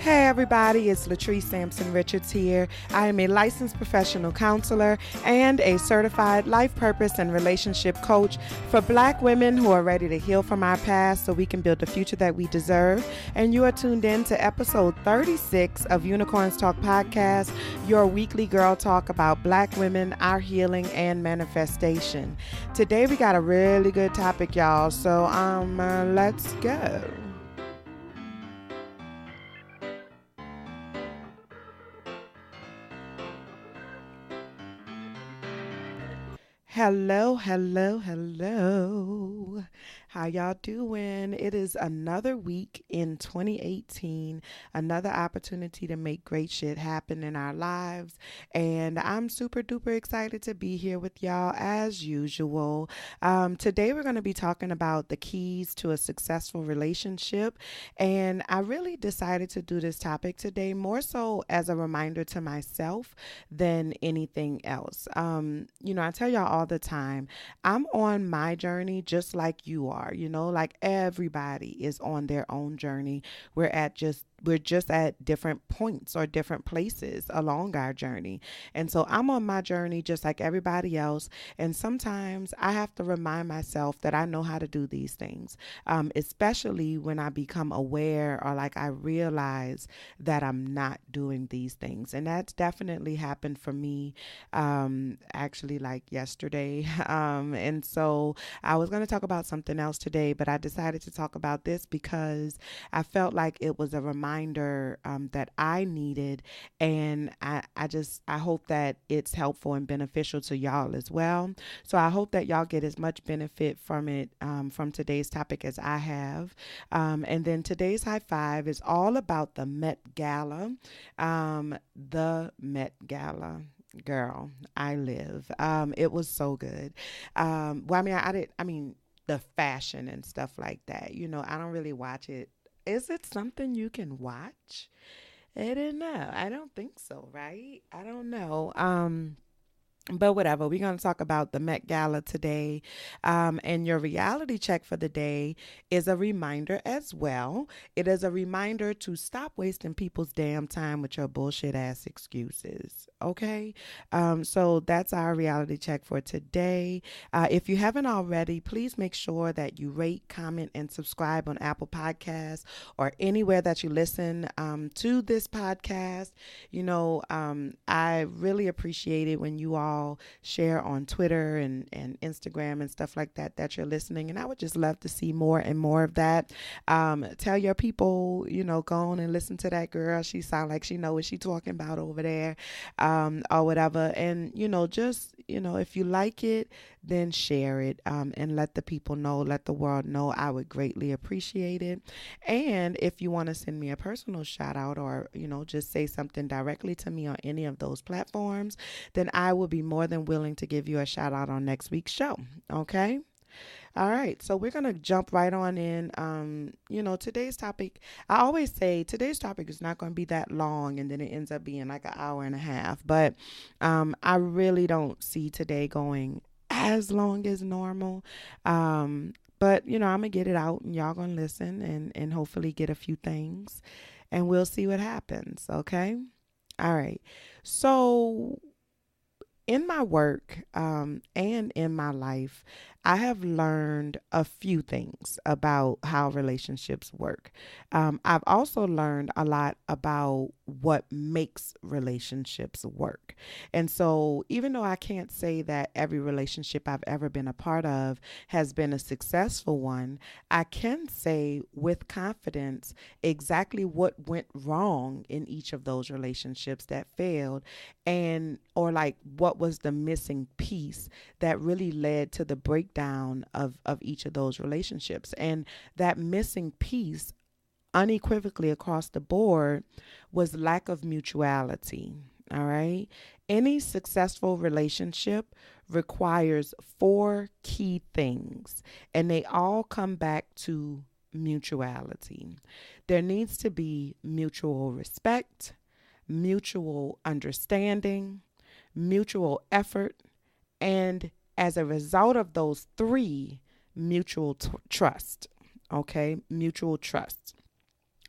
Hey everybody, it's Latrice Sampson Richards here. I am a licensed professional counselor and a certified life purpose and relationship coach for Black women who are ready to heal from our past so we can build the future that we deserve. And you are tuned in to episode 36 of Unicorns Talk Podcast, your weekly girl talk about Black women, our healing, and manifestation. Today we got a really good topic, y'all, so let's go. Hello. How y'all doing? It is another week in 2018, another opportunity to make great shit happen in our lives. And I'm super duper excited to be here with y'all as usual. Today we're going to be talking about the keys to a successful relationship. And I really decided to do this topic today more so as a reminder to myself than anything else. I tell y'all all the time, I'm on my journey just like you are, like everybody is on their own journey. We're just at different points or different places along our journey. And so I'm on my journey just like everybody else. And sometimes I have to remind myself that I know how to do these things, especially when I become aware or like I realize that I'm not doing these things. And that's definitely happened for me, actually like yesterday. And so I was going to talk about something else today, but I decided to talk about this because I felt like it was a reminder that I needed, and I hope that it's helpful and beneficial to y'all as well. So I hope that y'all get as much benefit from it, from today's topic as I have. And then today's high five is all about the Met Gala. The Met Gala. Girl, I live. It was so good. The fashion and stuff like that. I don't really watch it. Is it something you can watch? I don't know. I don't think so, right? I don't know. But whatever, we're going to talk about the Met Gala today. And your reality check for the day is a reminder as well. It is a reminder to stop wasting people's damn time with your bullshit ass excuses. Okay? So that's our reality check for today. If you haven't already, please make sure that you rate, comment, and subscribe on Apple Podcasts or anywhere that you listen to this podcast. I really appreciate it when you all share on Twitter and Instagram and stuff like that you're listening. And I would just love to see more and more of that. Tell your people, go on and listen to that girl. She sound like she know what she talking about over there, or whatever. And, if you like it, then share it, and let the people know, let the world know. I would greatly appreciate it. And if you want to send me a personal shout out or, just say something directly to me on any of those platforms, then I will be more than willing to give you a shout out on next week's show. Okay. All right. So we're going to jump right on in. Today's topic, I always say today's topic is not going to be that long and then it ends up being like an hour and a half. But I really don't see today going as long as normal. But, I'm going to get it out and y'all going to listen and hopefully get a few things and we'll see what happens. Okay. All right. So in my work and in my life, I have learned a few things about how relationships work. I've also learned a lot about what makes relationships work. And so even though I can't say that every relationship I've ever been a part of has been a successful one, I can say with confidence exactly what went wrong in each of those relationships that failed, or like what was the missing piece that really led to the breakdown of each of those relationships. And that missing piece unequivocally across the board was lack of mutuality. All right. Any successful relationship requires 4 key things, and they all come back to mutuality. There needs to be mutual respect, mutual understanding, mutual effort, and as a result of those 3, mutual trust. Okay, mutual trust.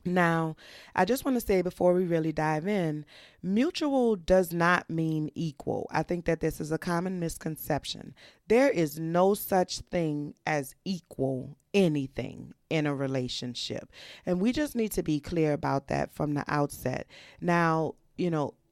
Now, I just want to say before we really dive in, mutual does not mean equal. I think that this is a common misconception. There is no such thing as equal anything in a relationship. And we just need to be clear about that from the outset. Now,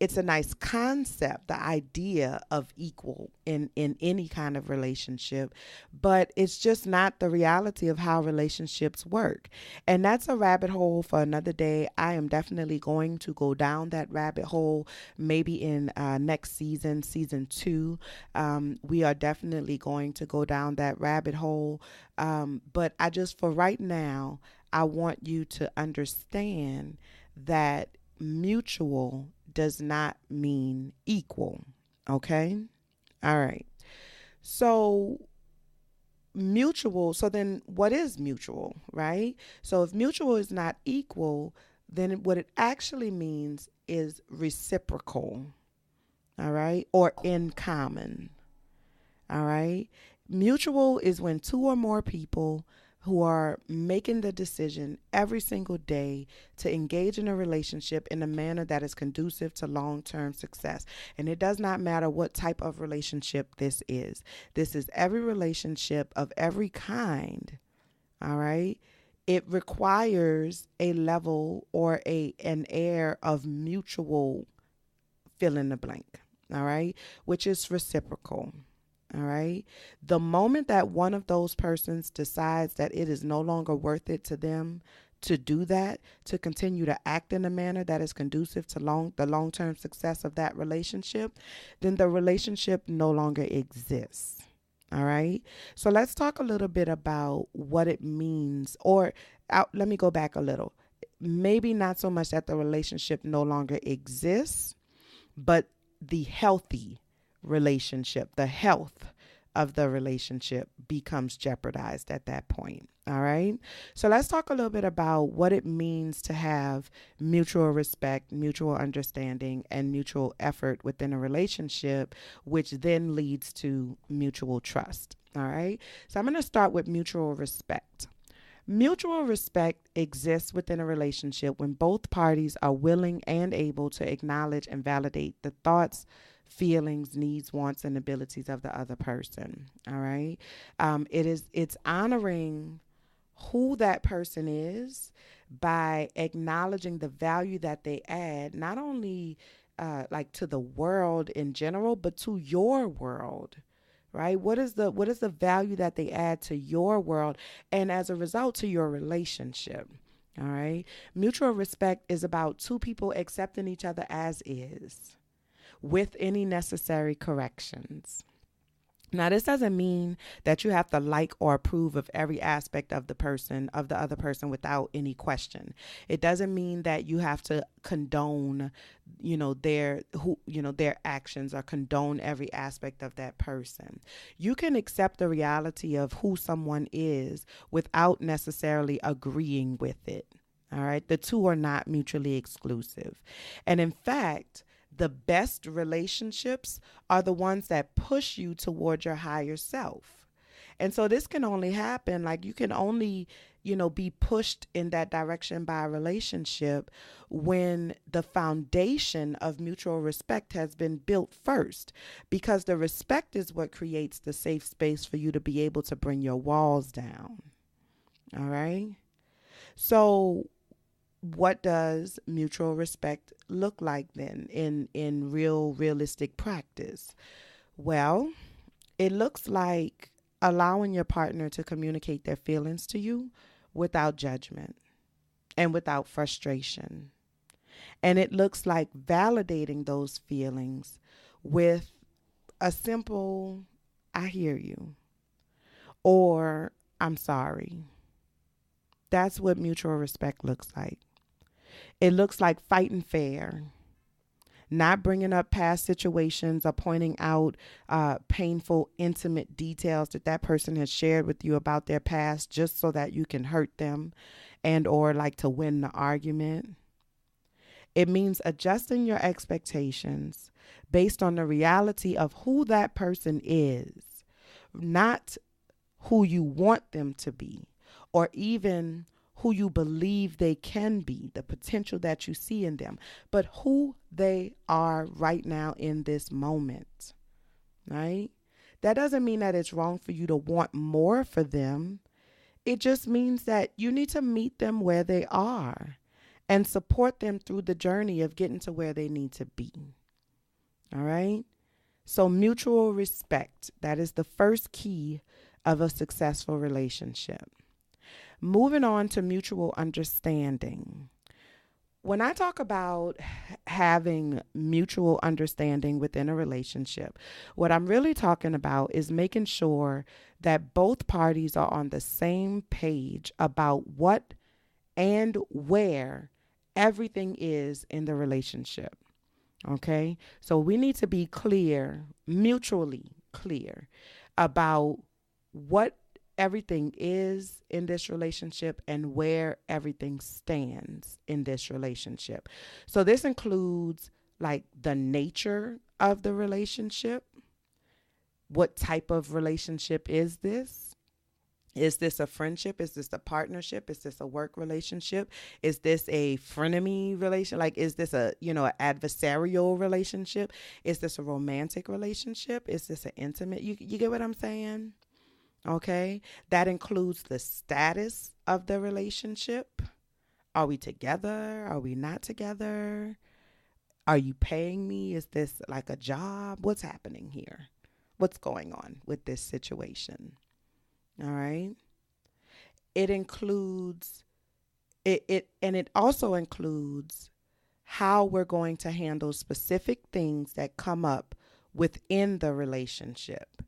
it's a nice concept, the idea of equal in any kind of relationship, but it's just not the reality of how relationships work. And that's a rabbit hole for another day. I am definitely going to go down that rabbit hole maybe in next season, season two. We are definitely going to go down that rabbit hole. But I just, for right now, I want you to understand that mutual does not mean equal. Okay? All right. So, so then what is mutual, right? So, if mutual is not equal, then what it actually means is reciprocal. All right? Or in common. All right? Mutual is when two or more people who are making the decision every single day to engage in a relationship in a manner that is conducive to long-term success. And it does not matter what type of relationship this is. This is every relationship of every kind. All right? It requires a level or an air of mutual fill in the blank. All right? Which is reciprocal. All right. The moment that one of those persons decides that it is no longer worth it to them to do that, to continue to act in a manner that is conducive to the long-term success of that relationship, then the relationship no longer exists. All right. So let's talk a little bit about what it means, or let me go back a little. Maybe not so much that the relationship no longer exists, but the healthy relationship, the health of the relationship becomes jeopardized at that point. All right. So let's talk a little bit about what it means to have mutual respect, mutual understanding, and mutual effort within a relationship, which then leads to mutual trust. All right. So I'm going to start with mutual respect. Mutual respect exists within a relationship when both parties are willing and able to acknowledge and validate the thoughts, feelings, needs, wants, and abilities of the other person. All right. It's honoring who that person is by acknowledging the value that they add, not only like to the world in general, but to your world. Right? What is the value that they add to your world, and as a result to your relationship? All right. Mutual respect is about two people accepting each other as is, with any necessary corrections. Now, this doesn't mean that you have to like or approve of every aspect of the other person without any question. It doesn't mean that you have to condone, their actions, or condone every aspect of that person. You can accept the reality of who someone is without necessarily agreeing with it. All right. The two are not mutually exclusive. And in fact, the best relationships are the ones that push you toward your higher self. And so this can only happen, like you can only, be pushed in that direction by a relationship when the foundation of mutual respect has been built first, because the respect is what creates the safe space for you to be able to bring your walls down. All right. So what does mutual respect look like then in realistic practice? Well, it looks like allowing your partner to communicate their feelings to you without judgment and without frustration. And it looks like validating those feelings with a simple, I hear you, or I'm sorry. That's what mutual respect looks like. It looks like fighting fair, not bringing up past situations or pointing out painful, intimate details that person has shared with you about their past just so that you can hurt them and or like to win the argument. It means adjusting your expectations based on the reality of who that person is, not who you want them to be, or even who you believe they can be, the potential that you see in them, but who they are right now in this moment, right? That doesn't mean that it's wrong for you to want more for them. It just means that you need to meet them where they are and support them through the journey of getting to where they need to be. All right? So, mutual respect, that is the first key of a successful relationship. Moving on to mutual understanding. When I talk about having mutual understanding within a relationship, what I'm really talking about is making sure that both parties are on the same page about what and where everything is in the relationship. Okay? So we need to be clear, mutually clear about what everything is in this relationship and where everything stands in this relationship. So this includes like the nature of the relationship. What type of relationship is this? Is this a friendship? Is this a partnership? Is this a work relationship? Is this a frenemy relation? Like, is this a, an adversarial relationship? Is this a romantic relationship? Is this an intimate? You get what I'm saying? Okay. That includes the status of the relationship. Are we together? Are we not together? Are you paying me? Is this like a job? What's happening here? What's going on with this situation? All right. It includes and it also includes how we're going to handle specific things that come up within the relationship.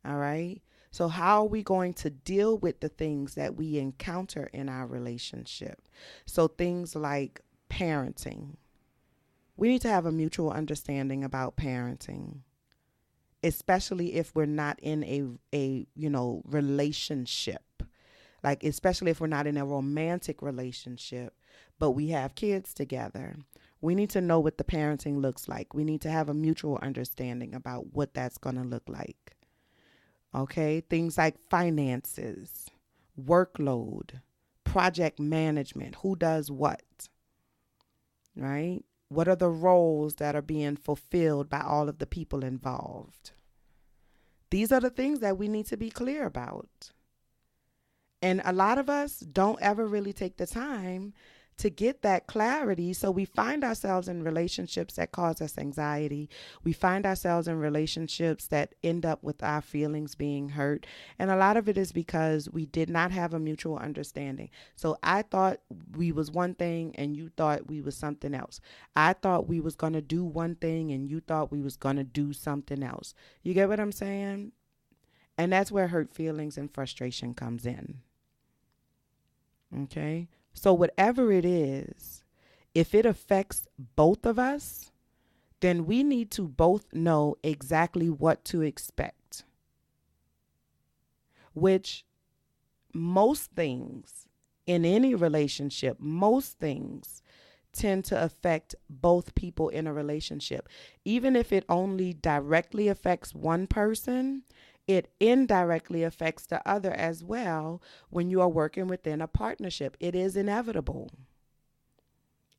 All right. So how are we going to deal with the things that we encounter in our relationship? So things like parenting. We need to have a mutual understanding about parenting, especially if we're not in a relationship. Like, especially if we're not in a romantic relationship, but we have kids together. We need to know what the parenting looks like. We need to have a mutual understanding about what that's going to look like. Okay, things like finances, workload, project management, who does what, right? What are the roles that are being fulfilled by all of the people involved? These are the things that we need to be clear about. And a lot of us don't ever really take the time to get that clarity. So we find ourselves in relationships that cause us anxiety. We find ourselves in relationships that end up with our feelings being hurt. And a lot of it is because we did not have a mutual understanding. So I thought we was one thing and you thought we was something else. I thought we was going to do one thing and you thought we was going to do something else. You get what I'm saying? And that's where hurt feelings and frustration comes in. Okay? So whatever it is, if it affects both of us, then we need to both know exactly what to expect. Which most things in any relationship, most things tend to affect both people in a relationship. Even if it only directly affects one person, it indirectly affects the other as well when you are working within a partnership. It is inevitable.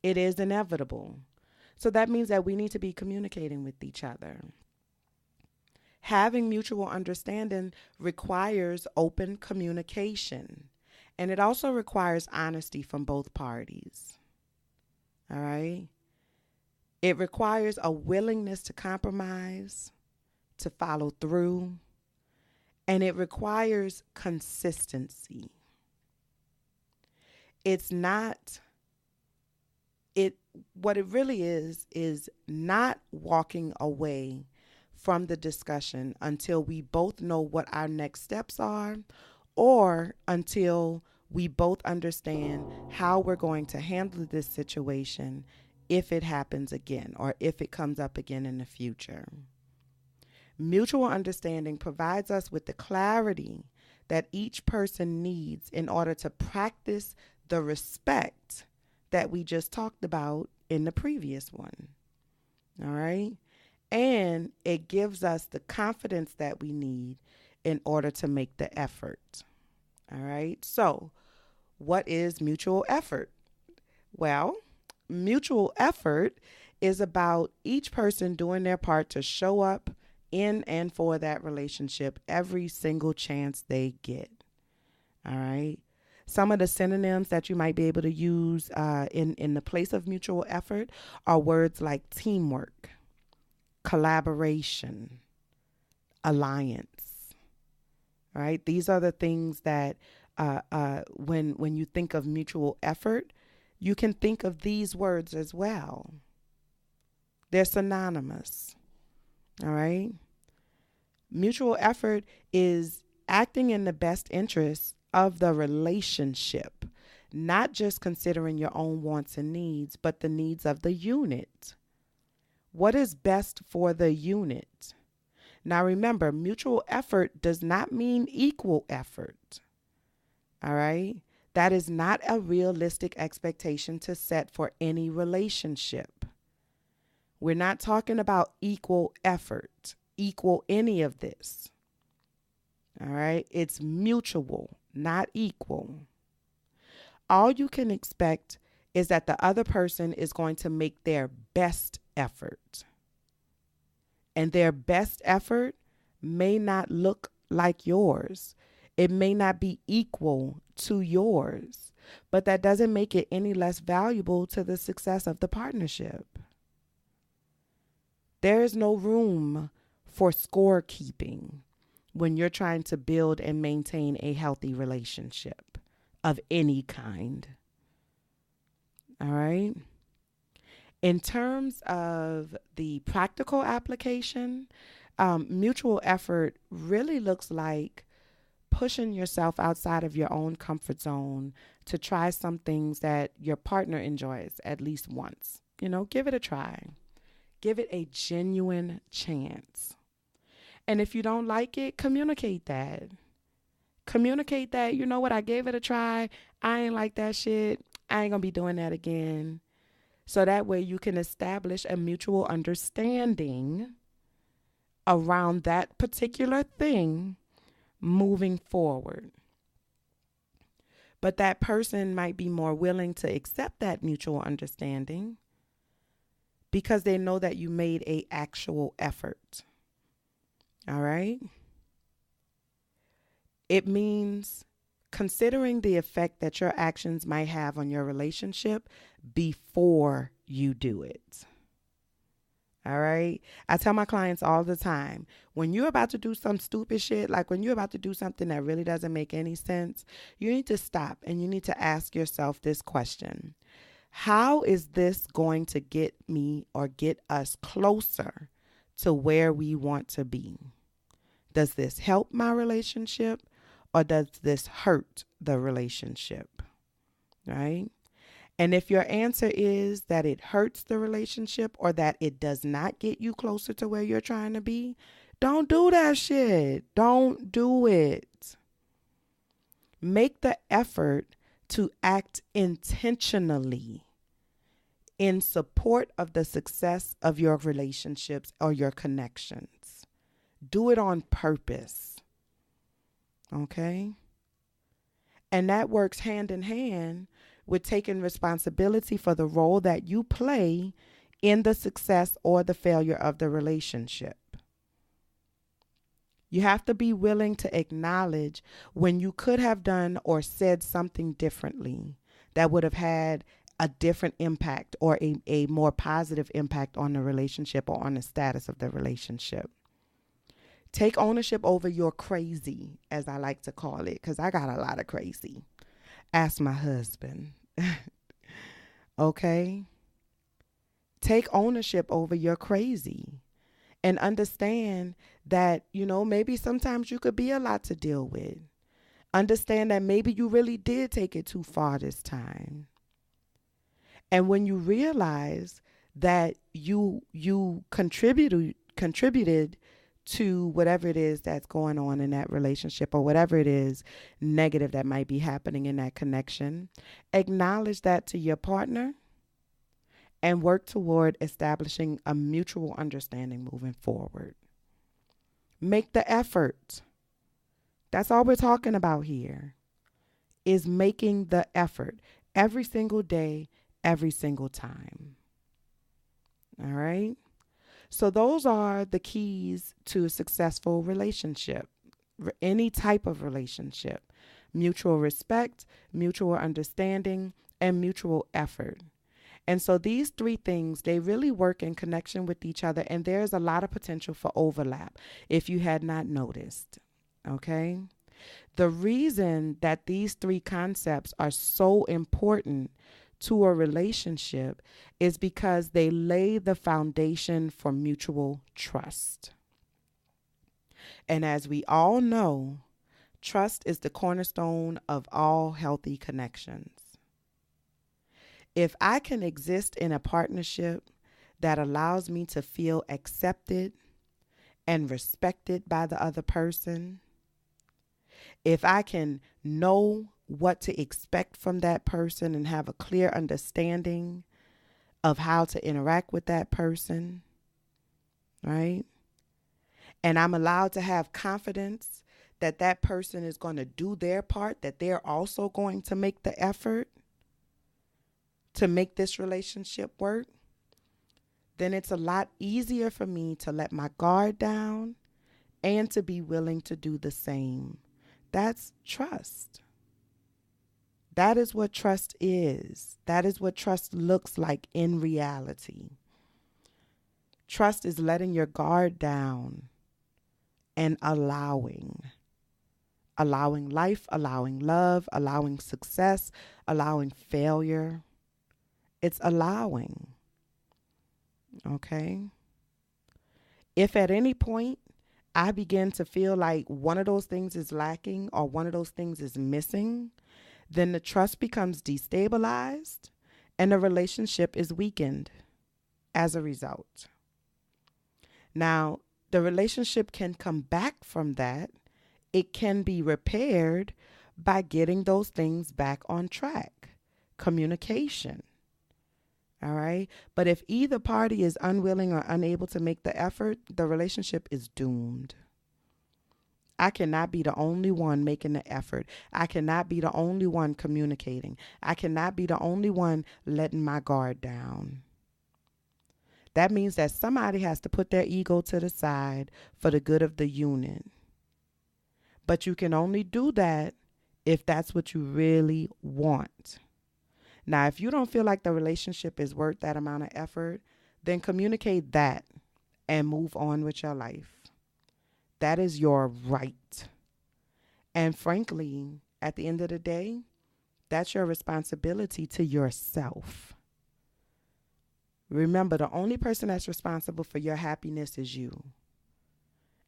It is inevitable. So that means that we need to be communicating with each other. Having mutual understanding requires open communication, and it also requires honesty from both parties. All right? It requires a willingness to compromise, to follow through, and it requires consistency. It's not, what it really is not walking away from the discussion until we both know what our next steps are, or until we both understand how we're going to handle this situation if it happens again or if it comes up again in the future. Mutual understanding provides us with the clarity that each person needs in order to practice the respect that we just talked about in the previous one. All right? And it gives us the confidence that we need in order to make the effort. All right? So, What is mutual effort? Well, mutual effort is about each person doing their part to show up in and for that relationship every single chance they get. All right. Some of the synonyms that you might be able to use in the place of mutual effort are words like teamwork, collaboration, alliance. All right. These are the things that when you think of mutual effort, you can think of these words as well. They're synonymous. All right. Mutual effort is acting in the best interest of the relationship, not just considering your own wants and needs, but the needs of the unit. What is best for the unit? Now remember, mutual effort does not mean equal effort. All right? That is not a realistic expectation to set for any relationship. We're not talking about equal effort, equal any of this. All right? It's mutual, not equal. All you can expect is that the other person is going to make their best effort. And their best effort may not look like yours. It may not be equal to yours, but that doesn't make it any less valuable to the success of the partnership. There is no room for scorekeeping when you're trying to build and maintain a healthy relationship of any kind. All right. In terms of the practical application, mutual effort really looks like pushing yourself outside of your own comfort zone to try some things that your partner enjoys at least once. Give it a try. Give it a genuine chance. And if you don't like it, communicate that. Communicate that, you know what, I gave it a try. I ain't like that shit. I ain't gonna be doing that again. So that way you can establish a mutual understanding around that particular thing moving forward. But that person might be more willing to accept that mutual understanding because they know that you made an actual effort. All right? It means considering the effect that your actions might have on your relationship before you do it. All right. I tell my clients all the time, when you're about to do some stupid shit, like when you're about to do something that really doesn't make any sense, you need to stop and you need to ask yourself this question. How is this going to get me or get us closer to where we want to be? Does this help my relationship or does this hurt the relationship? Right? And if your answer is that it hurts the relationship or that it does not get you closer to where you're trying to be, don't do that shit. Don't do it. Make the effort to act intentionally in support of the success of your relationships or your connections. Do it on purpose. Okay? And that works hand in hand with taking responsibility for the role that you play in the success or the failure of the relationship. You have to be willing to acknowledge when you could have done or said something differently that would have had a different impact or a more positive impact on the relationship or on the status of the relationship. Take ownership over your crazy, as I like to call it, because I got a lot of crazy. Ask my husband. Okay? Take ownership over your crazy and understand that, maybe sometimes you could be a lot to deal with. Understand that maybe you really did take it too far this time. And when you realize that you contributed to whatever it is that's going on in that relationship or whatever it is negative that might be happening in that connection, acknowledge that to your partner and work toward establishing a mutual understanding moving forward. Make the effort. That's all we're talking about here. is making the effort every single day, every single time. All right. So those are the keys to a successful relationship, any type of relationship: mutual respect, mutual understanding, and mutual effort. And so these three things, they really work in connection with each other, and there's a lot of potential for overlap if you had not noticed. Okay? The reason that these three concepts are so important to a relationship is because they lay the foundation for mutual trust. And as we all know, trust is the cornerstone of all healthy connections. If I can exist in a partnership that allows me to feel accepted and respected by the other person, if I can know what to expect from that person and have a clear understanding of how to interact with that person, right? And I'm allowed to have confidence that that person is going to do their part, that they're also going to make the effort to make this relationship work, then it's a lot easier for me to let my guard down and to be willing to do the same. That's trust. That is what trust is. That is what trust looks like in reality. Trust is letting your guard down and allowing life, allowing love, allowing success, allowing failure. It's allowing. Okay? If at any point I begin to feel like one of those things is lacking or one of those things is missing, then the trust becomes destabilized and the relationship is weakened as a result. Now, the relationship can come back from that. It can be repaired by getting those things back on track. Communication. All right. But if either party is unwilling or unable to make the effort, the relationship is doomed. I cannot be the only one making the effort. I cannot be the only one communicating. I cannot be the only one letting my guard down. That means that somebody has to put their ego to the side for the good of the unit. But you can only do that if that's what you really want. Now, if you don't feel like the relationship is worth that amount of effort, then communicate that and move on with your life. That is your right. And frankly, at the end of the day, that's your responsibility to yourself. Remember, the only person that's responsible for your happiness is you.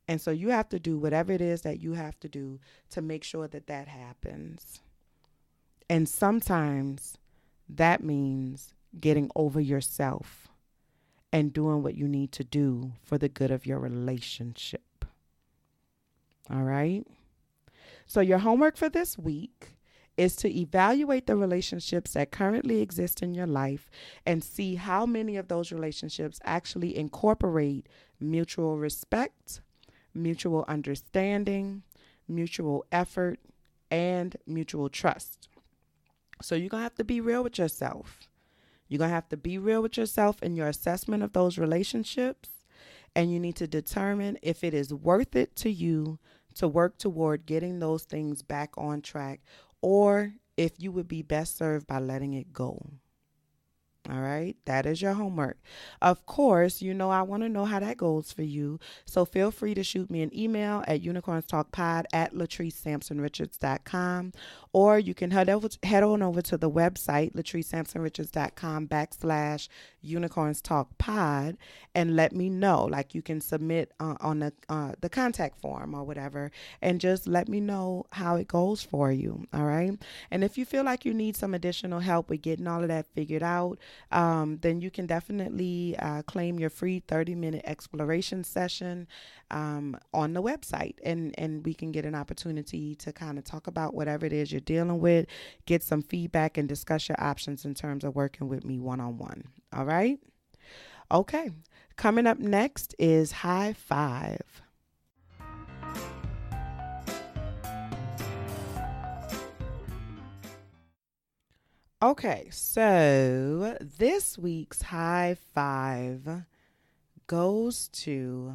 And so you have to do whatever it is that you have to do to make sure that that happens. And sometimes that means getting over yourself and doing what you need to do for the good of your relationship. All right? So your homework for this week is to evaluate the relationships that currently exist in your life and see how many of those relationships actually incorporate mutual respect, mutual understanding, mutual effort, and mutual trust. So you're going to have to be real with yourself. You're going to have to be real with yourself in your assessment of those relationships. And you need to determine if it is worth it to you to work toward getting those things back on track, or if you would be best served by letting it go. All right, that is your homework. Of course, I want to know how that goes for you. So feel free to shoot me an email at unicornstalkpod@latricesampsonrichards.com, or you can head on over to the website latricesampsonrichards.com/unicornstalkpod and let me know. Like, you can submit on the contact form or whatever, and just let me know how it goes for you. All right, and if you feel like you need some additional help with getting all of that figured out, then you can definitely claim your free 30-minute exploration session on the website, and we can get an opportunity to kind of talk about whatever it is you're dealing with, get some feedback, and discuss your options in terms of working with me one-on-one. All right? Okay. Coming up next is High Five. Okay, so this week's high five goes to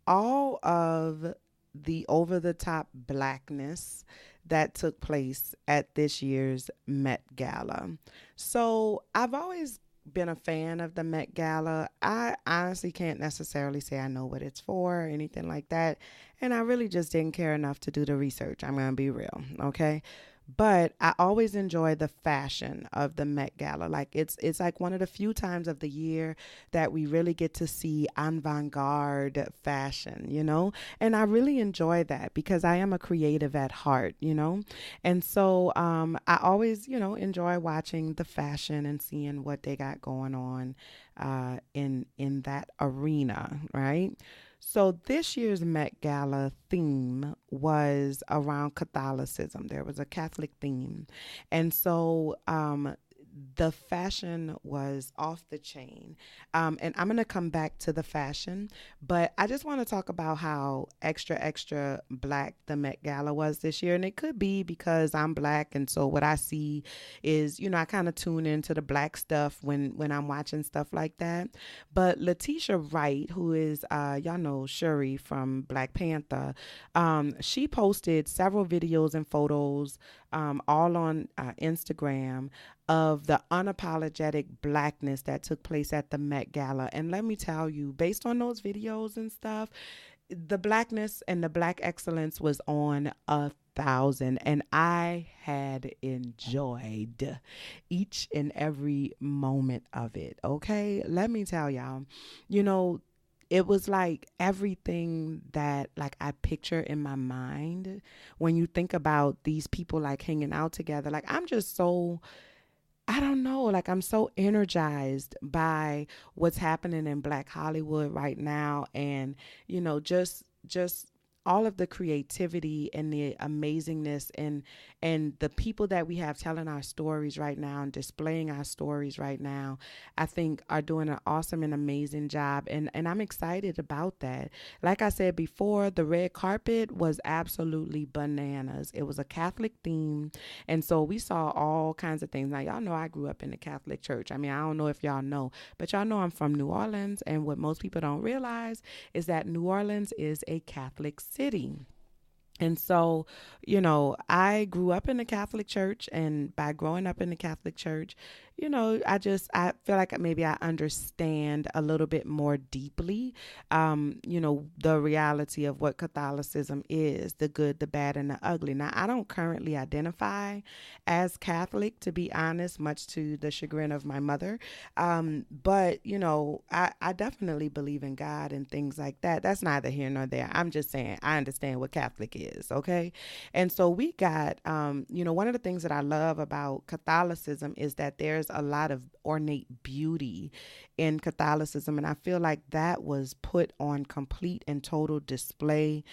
all of the over the top blackness that took place at this year's Met Gala. So I've always been a fan of the Met Gala. I honestly can't necessarily say I know what it's for or anything like that. And I really just didn't care enough to do the research. I'm going to be real. Okay. But I always enjoy the fashion of the Met Gala. Like it's like one of the few times of the year that we really get to see avant-garde fashion, you know? And I really enjoy that because I am a creative at heart, you know? And so I always, enjoy watching the fashion and seeing what they got going on in that arena, right? So this year's Met Gala theme was around Catholicism. There was a Catholic theme. And so the fashion was off the chain. And I'm going to come back to the fashion, but I just want to talk about how extra, extra black the Met Gala was this year. And it could be because I'm black. And so what I see is, I kind of tune into the black stuff when I'm watching stuff like that. But Letitia Wright, who is, y'all know Shuri from Black Panther, she posted several videos and photos all on Instagram of the unapologetic blackness that took place at the Met Gala. And let me tell you, based on those videos and stuff, the blackness and the black excellence was on 1,000. And I had enjoyed each and every moment of it. Okay. Let me tell y'all, you know, it was like everything that like I picture in my mind when you think about these people like hanging out together. Like I'm just so, I don't know, like I'm so energized by what's happening in Black Hollywood right now, and just all of the creativity and the amazingness and the people that we have telling our stories right now and displaying our stories right now, I think are doing an awesome and amazing job, and I'm excited about that. Like I said before, the red carpet was absolutely bananas. It was a Catholic theme, and so we saw all kinds of things. Now, y'all know I grew up in the Catholic church. I mean, I don't know if y'all know, but y'all know I'm from New Orleans. And what most people don't realize is that New Orleans is a Catholic city. And so, I grew up in the Catholic Church, and by growing up in the Catholic Church, I feel like maybe I understand a little bit more deeply, the reality of what Catholicism is, the good, the bad, and the ugly. Now, I don't currently identify as Catholic, to be honest, much to the chagrin of my mother. But, I definitely believe in God and things like that. That's neither here nor there. I'm just saying I understand what Catholic is, okay? And so we got, one of the things that I love about Catholicism is that there's a lot of ornate beauty in Catholicism. And I feel like that was put on complete and total display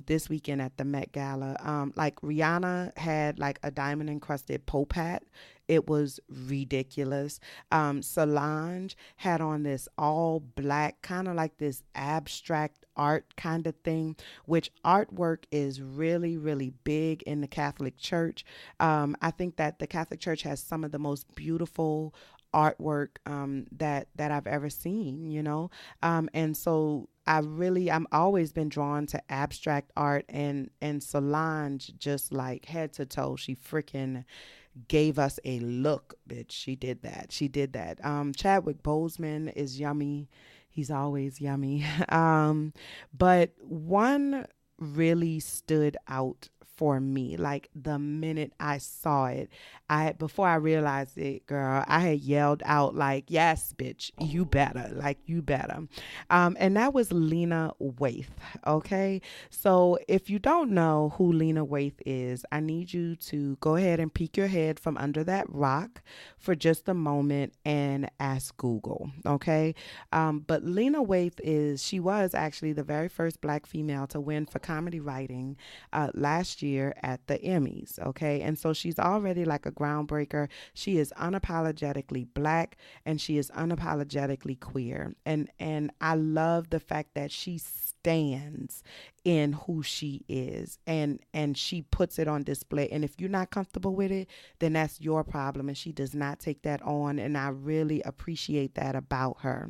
this weekend at the Met Gala. Like Rihanna had like a diamond encrusted Pope hat. It was ridiculous. Solange had on this all black, kind of like this abstract art kind of thing, which artwork is really, really big in the Catholic Church. I think that the Catholic Church has some of the most beautiful artwork that I've ever seen, and so I'm always been drawn to abstract art, and Solange, just like head to toe, she freaking gave us a look, bitch. She did that. She did that. Chadwick Boseman is yummy. He's always yummy. But one really stood out for me. Like the minute I saw it, before I realized it, girl, I had yelled out like, "Yes, bitch, you better, like you better." And that was Lena Waithe. Okay, so if you don't know who Lena Waithe is, I need you to go ahead and peek your head from under that rock for just a moment and ask Google. Okay, but Lena Waithe she was actually the very first Black female to win for comedy writing last last year at the Emmys. Okay. And so she's already like a groundbreaker. She is unapologetically black and she is unapologetically queer. And I love the fact that she stands in who she is and she puts it on display. And if you're not comfortable with it, then that's your problem. And she does not take that on. And I really appreciate that about her.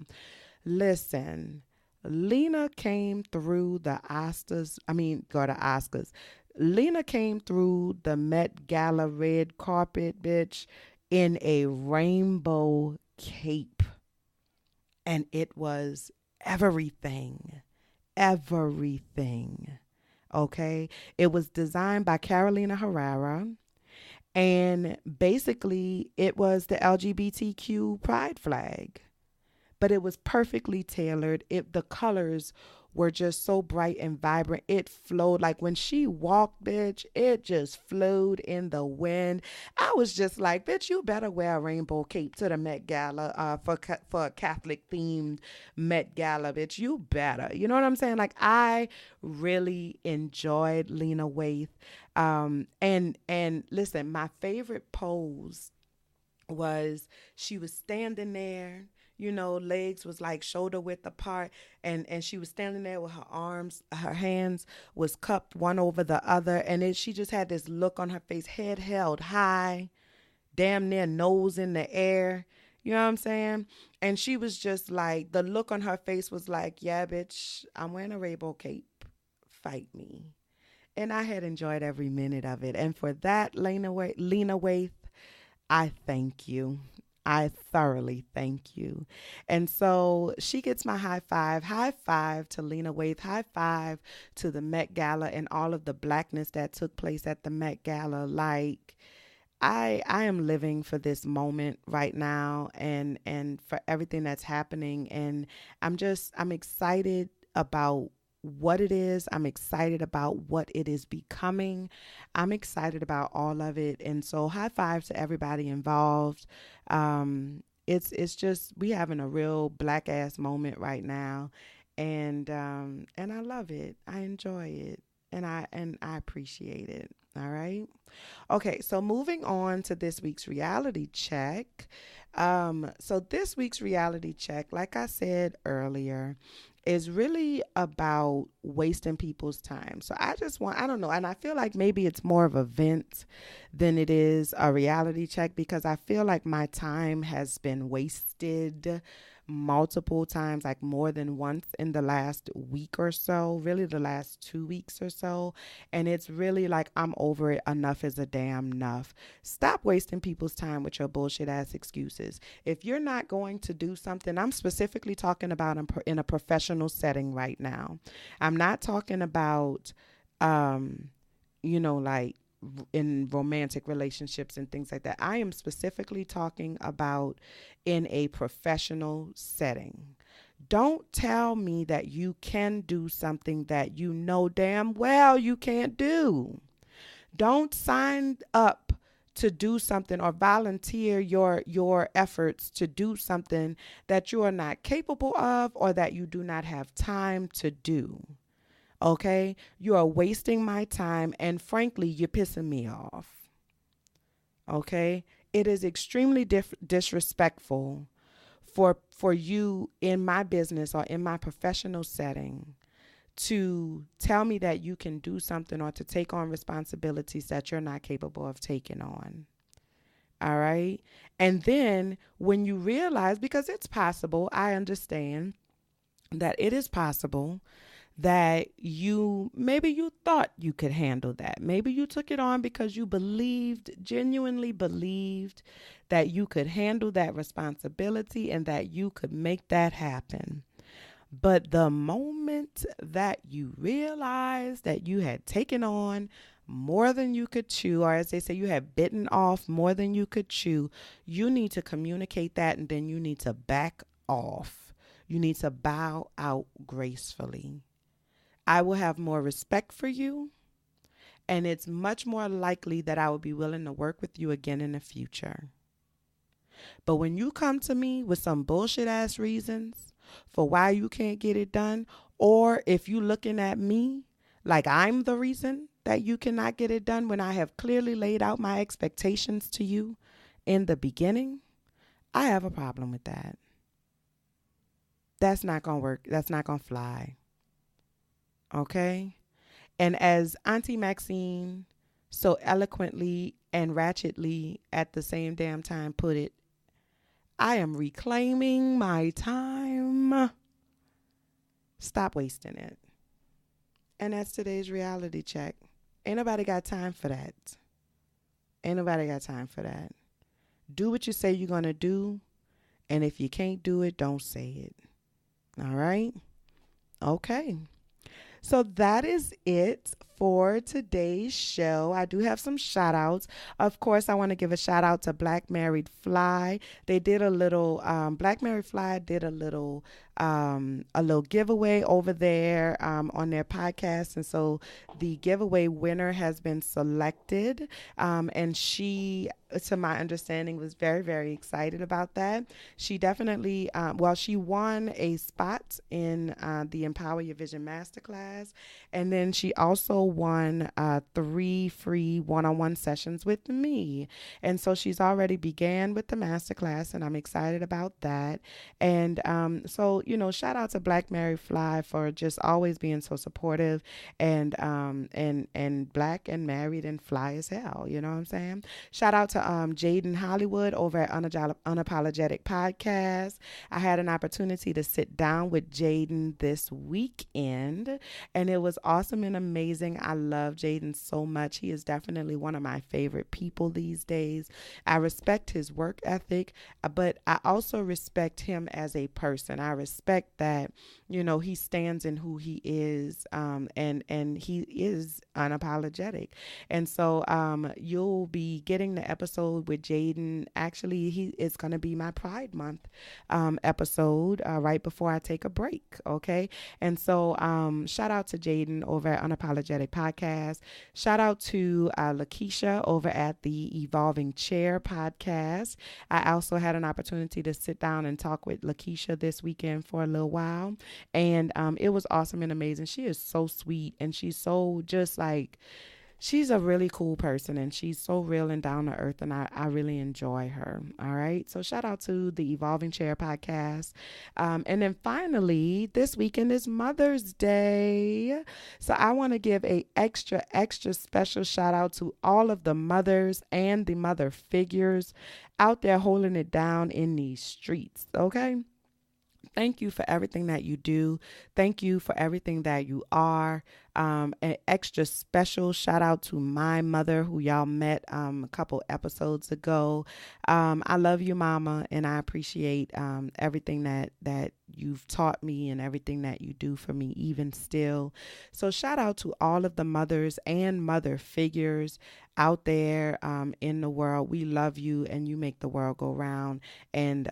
Listen, Lena came through the Oscars. I mean, go to Oscars. Lena came through the Met Gala red carpet, bitch, in a rainbow cape. And it was everything. Everything. Okay. It was designed by Carolina Herrera. And basically, it was the LGBTQ pride flag, but it was perfectly tailored. The colors were just so bright and vibrant. It flowed like when she walked, bitch, it just flowed in the wind. I was just like, bitch, you better wear a rainbow cape to the Met Gala for a Catholic themed Met Gala, bitch. You better. You know what I'm saying? Like, I really enjoyed Lena Waithe. And listen, my favorite pose was she was standing there, legs was like shoulder width apart, and she was standing there with her hands was cupped one over the other, and she just had this look on her face, head held high, damn near nose in the air. You know what I'm saying? And she was just like, the look on her face was like, yeah, bitch, I'm wearing a rainbow cape. Fight me. And I had enjoyed every minute of it. And for that, Lena Waithe, I thank you. I thoroughly thank you. And so she gets my high five. High five to Lena Waithe. High five to the Met Gala and all of the blackness that took place at the Met Gala. Like, I am living for this moment right now and for everything that's happening. And I'm excited about what it is. I'm excited about what it is becoming. I'm excited about all of it. And so high five to everybody involved. It's just, we having a real black ass moment right now. And I love it. I enjoy it. And I appreciate it. All right. Okay, so moving on to this week's reality check. So this week's reality check, like I said earlier, is really about wasting people's time. So I don't know, and I feel like maybe it's more of a vent than it is a reality check, because I feel like my time has been wasted multiple times, like more than once in the last week or so, really the last 2 weeks or so. And it's really like, I'm over it. Enough is a damn enough. Stop wasting people's time with your bullshit ass excuses. If you're not going to do something, I'm specifically talking about in a professional setting right now. I'm not talking about, like in romantic relationships and things like that. I am specifically talking about in a professional setting. Don't tell me that you can do something that you know damn well you can't do. Don't sign up to do something or volunteer your efforts to do something that you are not capable of or that you do not have time to do. Okay? You are wasting my time, and frankly, you're pissing me off. Okay? It is extremely disrespectful for you in my business or in my professional setting to tell me that you can do something or to take on responsibilities that you're not capable of taking on. All right? And then when you realize, because it's possible, I understand that it is possible that maybe you thought you could handle that. Maybe you took it on because you genuinely believed that you could handle that responsibility and that you could make that happen. But the moment that you realized that you had taken on more than you could chew, or as they say, you have bitten off more than you could chew, you need to communicate that, and then you need to back off. You need to bow out gracefully. I will have more respect for you, and it's much more likely that I will be willing to work with you again in the future. But when you come to me with some bullshit ass reasons for why you can't get it done, or if you looking at me like I'm the reason that you cannot get it done when I have clearly laid out my expectations to you in the beginning, I have a problem with that. That's not going to work. That's not going to fly. Okay? And as Auntie Maxine so eloquently and ratchetly at the same damn time put it, I am reclaiming my time. Stop wasting it. And that's today's reality check. Ain't nobody got time for that. Ain't nobody got time for that. Do what you say you're going to do. And if you can't do it, don't say it. All right? Okay. So that is it for today's show. I do have some shout outs. Of course, I want to give a shout out to Black Married Fly. They did a little, Black Married Fly did a little giveaway over there on their podcast. And so the giveaway winner has been selected. And she, to my understanding, was very, very excited about that. She definitely, she won a spot in the Empower Your Vision Masterclass. And then she also won 3 free one-on-one sessions with me. And so she's already began with the masterclass, and I'm excited about that. And shout out to Black Mary Fly for just always being so supportive and black and married and fly as hell. You know what I'm saying? Shout out to Jaden Hollywood over at Unapologetic Podcast. I had an opportunity to sit down with Jaden this weekend, and it was awesome and amazing. I love Jaden so much. He is definitely one of my favorite people these days. I respect his work ethic, but I also respect him as a person. I respect that, he stands in who he is, and he is unapologetic. And so you'll be getting the episode with Jaden. Actually, it's going to be my Pride Month episode right before I take a break, okay? And so shout out to Jaden over at Unapologetic Podcast. Shout out to Lakeisha over at the Evolving Chair Podcast. I also had an opportunity to sit down and talk with Lakeisha this weekend for a little while, and it was awesome and amazing. She is so sweet, and she's so just like, she's a really cool person, and she's so real and down to earth, and I really enjoy her. All right. So shout out to the Evolving Chair Podcast. And then finally, this weekend is Mother's Day. So I want to give a extra special shout out to all of the mothers and the mother figures out there holding it down in these streets. Okay. Thank you for everything that you do. Thank you for everything that you are. An extra special shout out to my mother, who y'all met a couple episodes ago. I love you, Mama, and I appreciate everything that you've taught me and everything that you do for me even still. So shout out to all of the mothers and mother figures out there in the world. We love you, and you make the world go round. And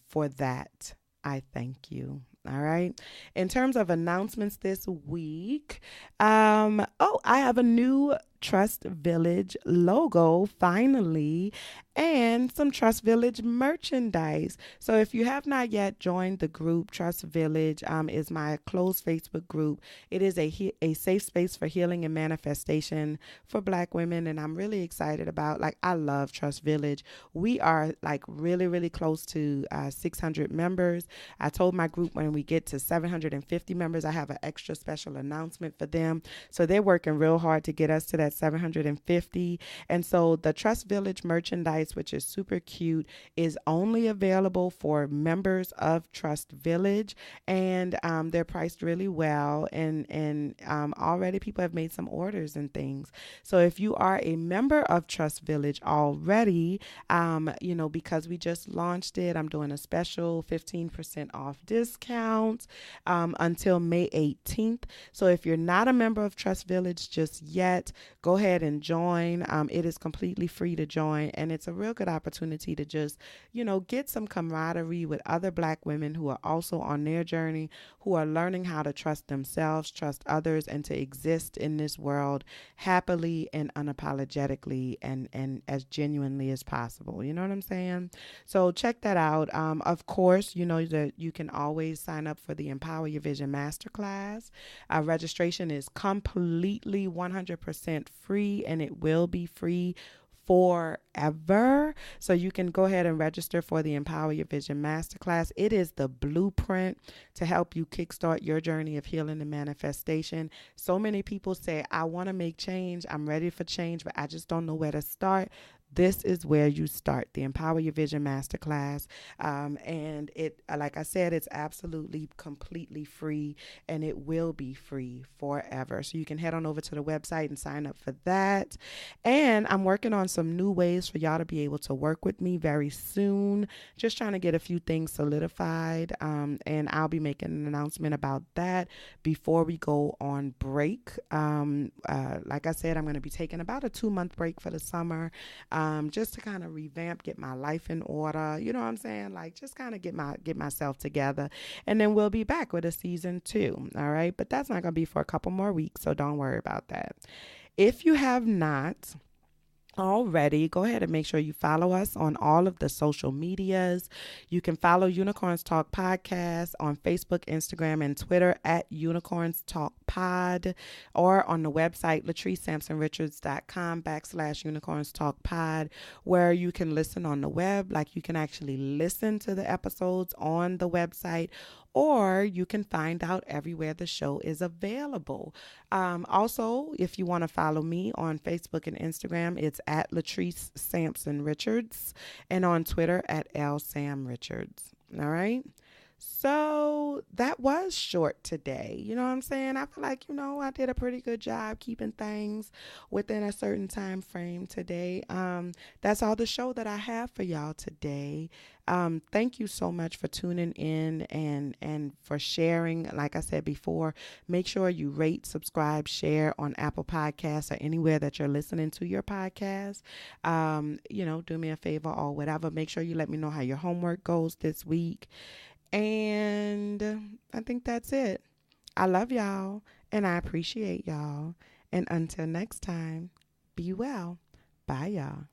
for that, I thank you. All right. In terms of announcements this week, I have a new Trust Village logo finally, and some Trust Village merchandise. So if you have not yet joined the group, Trust Village is my closed Facebook group. It is a safe space for healing and manifestation for Black women, and I'm really excited about, I love Trust Village. We are really, really close to 600 members. I told my group when we get to 750 members, I have an extra special announcement for them. So they're working real hard to get us to that 750. And so the Trust Village merchandise, which is super cute, is only available for members of Trust Village, and they're priced really well, and already people have made some orders and things. So if you are a member of Trust Village already, because we just launched it, I'm doing a special 15% off discount until May 18th. So if you're not a member of Trust Village just yet, go ahead and join. It is completely free to join, and it's a real good opportunity to just, get some camaraderie with other Black women who are also on their journey, who are learning how to trust themselves, trust others, and to exist in this world happily and unapologetically and as genuinely as possible. You know what I'm saying? So check that out. Of course, you know that you can always sign up for the Empower Your Vision Masterclass. Registration is completely 100% free, and it will be free forever. So you can go ahead and register for the Empower Your Vision Masterclass. It is the blueprint to help you kickstart your journey of healing and manifestation. So many people say, I want to make change. I'm ready for change, but I just don't know where to start. This is where you start, the Empower Your Vision Masterclass. And it, like I said, it's absolutely completely free, and it will be free forever. So you can head on over to the website and sign up for that. And I'm working on some new ways for y'all to be able to work with me very soon. Just trying to get a few things solidified. And I'll be making an announcement about that before we go on break. Like I said, I'm going to be taking about a 2-month break for the summer. Just to kind of revamp, get my life in order. You know what I'm saying? Like, just kind of get myself together, and then we'll be back with a season 2. All right, but that's not gonna be for a couple more weeks, so don't worry about that. If you have not already, go ahead and make sure you follow us on all of the social medias. You can follow Unicorns Talk Podcast on Facebook, Instagram, and Twitter at Unicorns Talk Pod, or on the website latricesampsonrichards.com/Unicorns Talk Pod, where you can listen on the web. Like, you can actually listen to the episodes on the website, or you can find out everywhere the show is available. Also, if you want to follow me on Facebook and Instagram, it's at Latrice Sampson Richards, and on Twitter at LSamRichards. All right. So that was short today. You know what I'm saying? I feel like, I did a pretty good job keeping things within a certain time frame today. That's all the show that I have for y'all today. Thank you so much for tuning in and for sharing. Like I said before, make sure you rate, subscribe, share on Apple Podcasts or anywhere that you're listening to your podcast. Do me a favor or whatever. Make sure you let me know how your homework goes this week. And I think that's it. I love y'all, and I appreciate y'all. And until next time, be well. Bye, y'all.